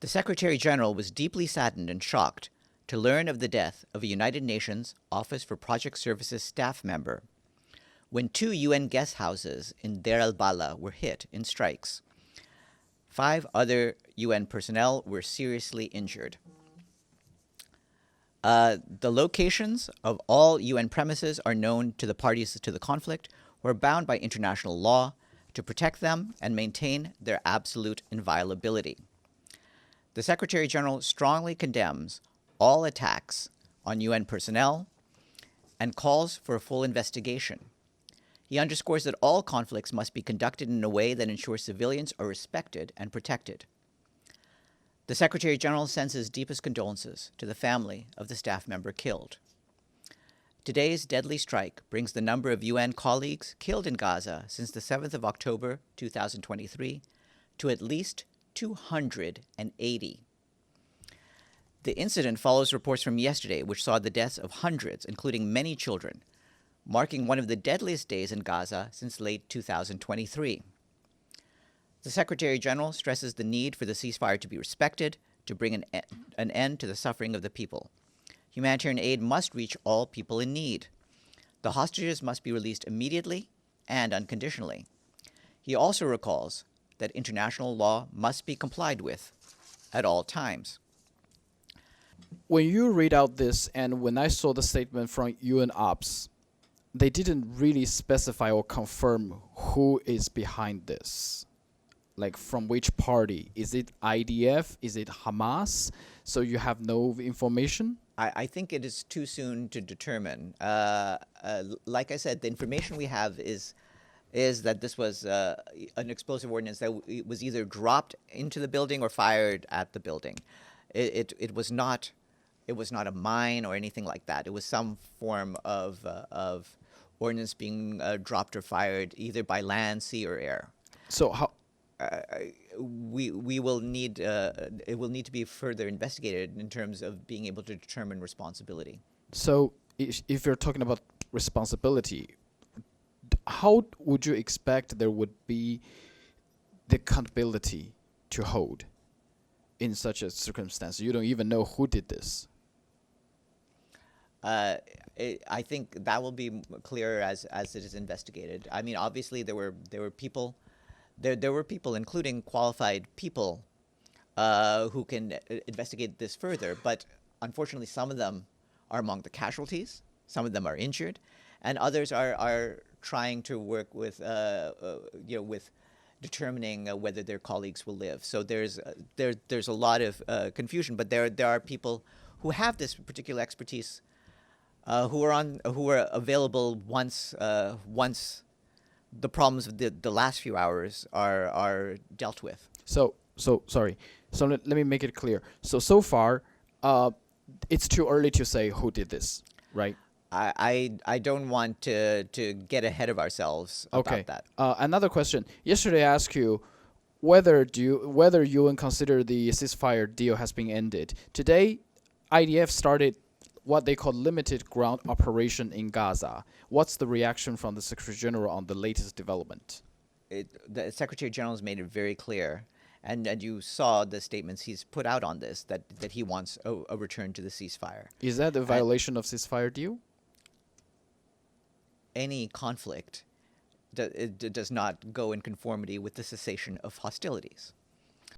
The Secretary General was deeply saddened and shocked to learn of the death of a United Nations Office for Project Services staff member when 2 UN guest houses in Deir el-Balla were hit in strikes. 5 other UN personnel were seriously injured. The locations of all UN premises are known to the parties to the conflict, who are bound by international law to protect them and maintain their absolute inviolability. The Secretary General strongly condemns all attacks on UN personnel and calls for a full investigation. He underscores that all conflicts must be conducted in a way that ensures civilians are respected and protected. The Secretary General sends his deepest condolences to the family of the staff member killed. Today's deadly strike brings the number of UN colleagues killed in Gaza since the 7th of October 2023 to at least 280. The incident follows reports from yesterday, which saw the deaths of hundreds, including many children, marking one of the deadliest days in Gaza since late 2023. The Secretary General stresses the need for the ceasefire to be respected to bring an end to the suffering of the people. Humanitarian aid must reach all people in need. The hostages must be released immediately and unconditionally. He also recalls that international law must be complied with at all times. When you read out this and when I saw the statement from UNOPS, they didn't really specify or confirm who is behind this. Like from which party? Is it IDF? Is it Hamas? So you have no information? I think it is too soon to determine. Like I said, the information we have is that this was an explosive ordnance that was either dropped into the building or fired at the building. It was not a mine or anything like that. It was some form of ordnance being dropped or fired either by land, sea, or air. So how? We will need it will need to be further investigated in terms of being able to determine responsibility. So if you're talking about responsibility, how would you expect there would be the accountability to hold in such a circumstance? You don't even know who did this. I think that will be clearer as it is investigated. I mean, obviously there were people. There were people, including qualified people, who can investigate this further. But unfortunately, some of them are among the casualties. Some of them are injured, and others are trying to work with, with determining whether their colleagues will live. So there's a lot of confusion. But there are people who have this particular expertise, who are available once the problems of the last few hours are dealt with. So sorry. So let me make it clear. So far, it's too early to say who did this, right? I don't want to get ahead of ourselves about that. Another question. Yesterday I asked you whether UN consider the ceasefire deal has been ended. Today, IDF started what they call limited ground operation in Gaza. What's the reaction from the Secretary General on the latest development? The Secretary General has made it very clear, and you saw the statements he's put out on this, that he wants a return to the ceasefire. Is that a violation of ceasefire deal? Any conflict does not go in conformity with the cessation of hostilities.